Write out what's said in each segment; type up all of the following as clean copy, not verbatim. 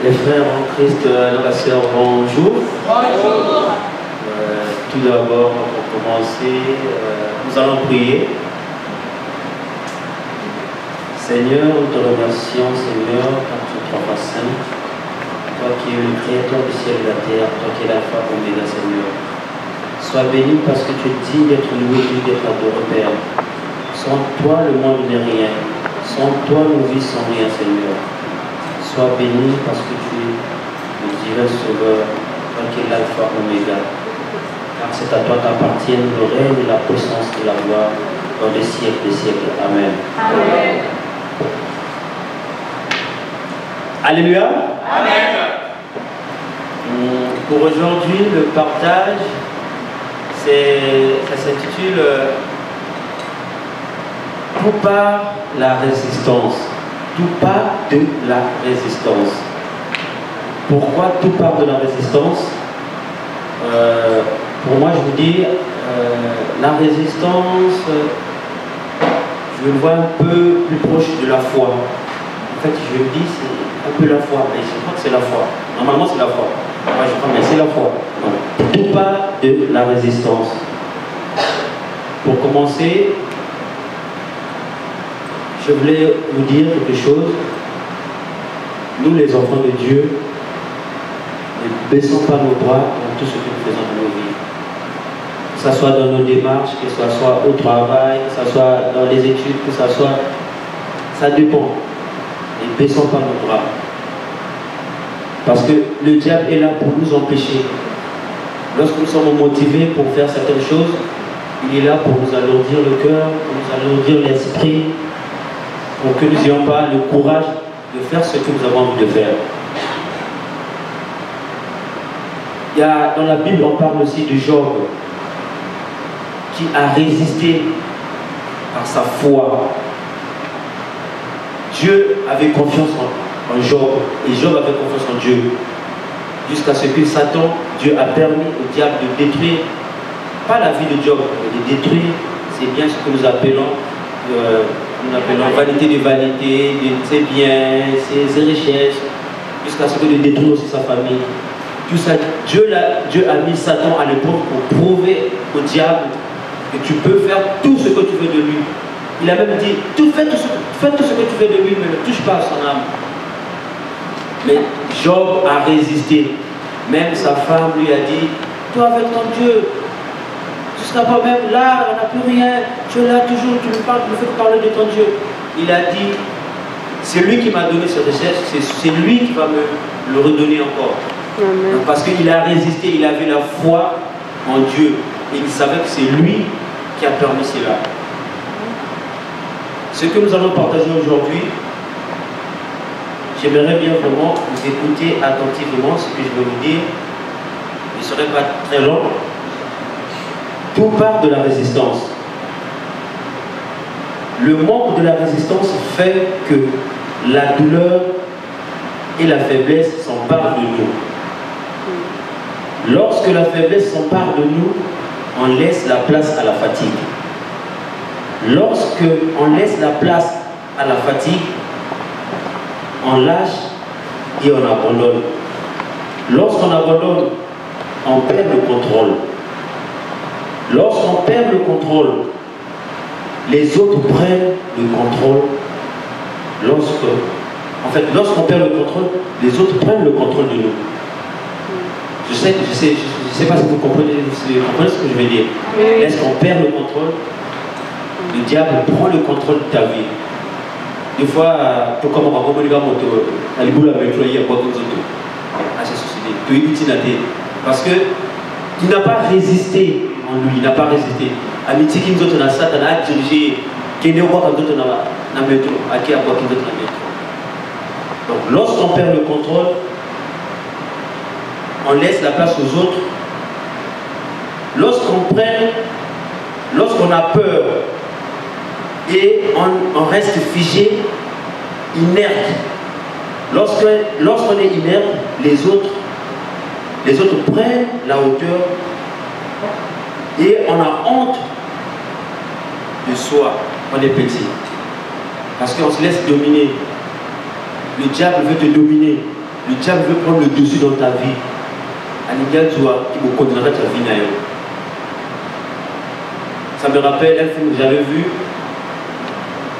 Les frères en Christ, la sœur, bonjour. Bonjour. Tout d'abord, pour commencer, nous allons prier. Seigneur, nous te remercions, Seigneur, car tu es trois saint. Toi qui es le créateur du ciel et de la terre, toi qui es l'alpha et l'oméga, Seigneur. Sois béni parce que tu es digne d'être loué, digne d'être adoré, Père. Sans toi, le monde n'est rien. Sans toi, nos vies sont rien, Seigneur. Sois béni parce que tu es le divin sauveur, toi qui es l'alpha et l'oméga. Car c'est à toi qu'appartiennent le règne et la puissance et la gloire dans les siècles des siècles. Amen. Amen. Alléluia. Amen. Pour aujourd'hui, le partage, ça s'intitule Tout part la résistance. Tout part de la résistance. Pourquoi tout part de la résistance? Pour moi, je vous dis, la résistance, je le vois un peu plus proche de la foi. En fait, je me dis, c'est un peu la foi, mais je crois que c'est la foi. Normalement, c'est la foi. Moi, je crois, mais c'est la foi. Donc, tout part de la résistance. Pour commencer, je voulais vous dire quelque chose. Nous, les enfants de Dieu, ne baissons pas nos bras dans tout ce que nous faisons dans nos vies. Que ce soit dans nos démarches, que ce soit au travail, que ce soit dans les études, que ce soit... Ça dépend. Ne baissons pas nos bras. Parce que le diable est là pour nous empêcher. Lorsque nous sommes motivés pour faire certaines choses, il est là pour nous alourdir le cœur, pour nous alourdir l'esprit, pour que nous n'ayons pas le courage de faire ce que nous avons envie de faire. Dans la Bible, on parle aussi de Job, qui a résisté par sa foi. Dieu avait confiance en Job, et Job avait confiance en Dieu. Jusqu'à ce que Satan, Dieu a permis au diable de détruire, pas la vie de Job, mais de détruire, c'est bien ce que nous appelons vanité de vanité, de ses biens, ses richesses, jusqu'à ce que de détruire aussi sa famille. Tout ça, Dieu a mis Satan à l'épreuve pour prouver au diable que tu peux faire tout ce que tu veux de lui. Il a même dit, fais tout ce que tu veux de lui, mais ne touche pas à son âme. Mais Job a résisté. Même sa femme lui a dit, toi avec ton Dieu, jusqu'à toi-même, là, on n'a plus rien, tu es là toujours, tu me fais parler de ton Dieu. Il a dit, c'est lui qui m'a donné cette richesse, c'est lui qui va me le redonner encore. Amen. Parce qu'il a résisté, il avait la foi en Dieu. Et il savait que c'est lui qui a permis cela. Ce que nous allons partager aujourd'hui, j'aimerais bien vraiment vous écouter attentivement ce que je vais vous dire. Il ne serait pas très long. Tout part de la résistance. Le manque de la résistance fait que la douleur et la faiblesse s'emparent de nous. Lorsque la faiblesse s'empare de nous, on laisse la place à la fatigue. Lorsque on laisse la place à la fatigue, on lâche et on abandonne. Lorsqu'on abandonne, on perd le contrôle. Lorsqu'on perd le contrôle, les autres prennent le contrôle. Lorsqu'on perd le contrôle, les autres prennent le contrôle de nous. Je sais pas si vous comprenez ce que je veux dire. Lorsqu'on perd le contrôle, le diable prend le contrôle de ta vie. Des fois, tout comme on va communiquer moto, à l'éboula métro, il y a quoi comme ça. Parce que il n'a pas résisté en lui, il n'a pas résisté. Amitié qui nous a Satan a dirigé, qui n'est pas quand on a métro, à qui a quoi qui nous a métro. Donc lorsqu'on perd le contrôle, on laisse la place aux autres. Lorsqu'on a peur et on reste figé, inerte. Lorsqu'on est inerte, les autres prennent la hauteur et on a honte de soi. On est petit. Parce qu'on se laisse dominer. Le diable veut te dominer. le diable veut prendre le dessus dans ta vie. Anigal, tu vois, il me condamnera ta vie. Ça me rappelle un film que j'avais vu.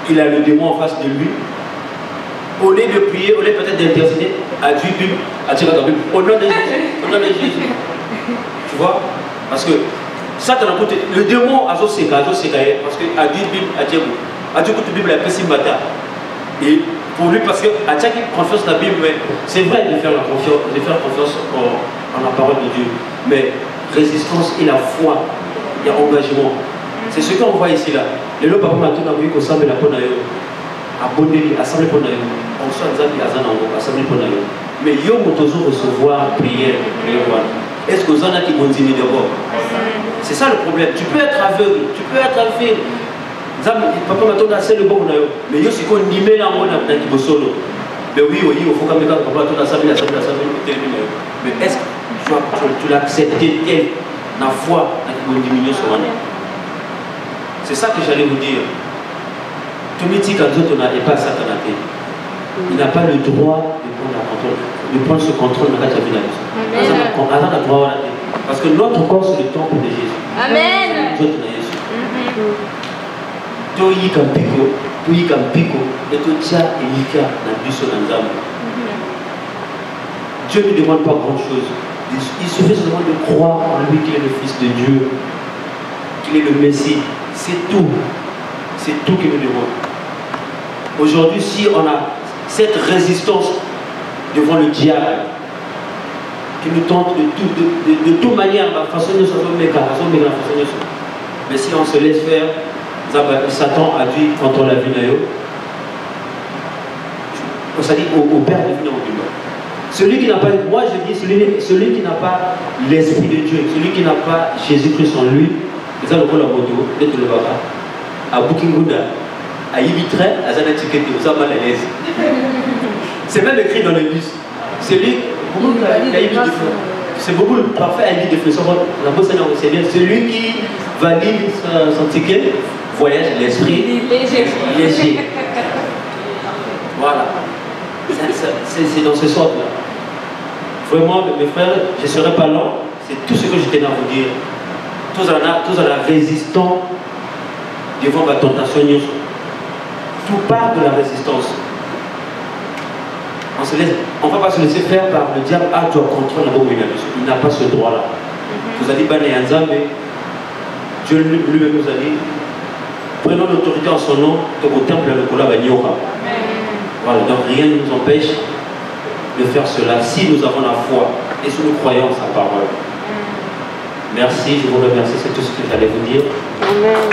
Il a le démon en face de lui. Au lieu de prier, au lieu peut-être d'intercéder, à Dieu, à tirer dans la Bible, au nom de Jésus, au nom de Jésus. Tu vois? Parce que ça, le démon a fait parce que à Dieu, à Dieu, la Bible a fait si matin. Et pour lui, parce que à Dieu, il confiance dans la Bible, mais c'est vrai de faire confiance en la parole de Dieu. Mais résistance et la foi, il y a engagement. C'est ce qu'on voit ici là. Les lois, papa m'a tout envoyé qu'on s'appelle la Ponayo. Abonnez-vous, assemblée Ponayo. On soit Zabi Azanango, assemblée Ponayo. Mais yo, nous devons recevoir prière. Est-ce que vous en avez qui vont dire d'abord? C'est ça le problème. Tu peux être aveugle, tu peux être aveugle. Papa m'a tout assez le bon Ponayo. Mais yo, c'est qu'on y met là, on a un petit peu solo. Mais oui, il faut quand même que papa tout assemblée. Mais est-ce que tu l'as accepté tel, la foi, qui va diminuer sur moi? C'est ça que j'allais vous dire. Tout le monde n'est pas satanaté. Il n'a pas le droit de prendre ce contrôle dans la vie. Parce que notre corps, c'est le temple de Jésus. Amen. Dieu ne demande pas grand chose. Il suffit seulement de croire en lui qu'il est le Fils de Dieu, qu'il est le Messie. C'est tout. C'est tout qu'il nous demande. Aujourd'hui, si on a cette résistance devant le diable, qui nous tente de toute manière, mais si on se laisse faire, Satan a dit contre la vie, on s'est dit au Père de venir au bureau. Celui qui n'a pas, moi je dis, celui qui n'a pas l'Esprit de Dieu, celui qui n'a pas Jésus-Christ en lui, c'est ça le moto, d'être le baba, à Bukingunda, à Ibitre, à Zanatikete, aux Amal à l'aise. C'est même écrit dans le bus. Celui, c'est beaucoup parfait à l'idée de feu. Celui qui valide son ticket, voyage l'esprit léger. Voilà. C'est dans ce sort-là. Vraiment, mes frères, je ne serai pas lent. C'est tout ce que je tenais à vous dire. Tous à la résistance devant la tentation. Tout part de la résistance. On ne va pas se laisser faire par le diable. Ah, tu as contrôle la bombe. Il n'a pas ce droit-là. Vous allez banner un Zambé. Dieu lui-même nous a dit, prenons l'autorité en son nom, au temple le Kola Banyora. Voilà, donc rien ne nous empêche de faire cela si nous avons la foi et si nous croyons en sa parole. Merci, je vous remercie, c'est tout ce que j'allais vous dire. Amen.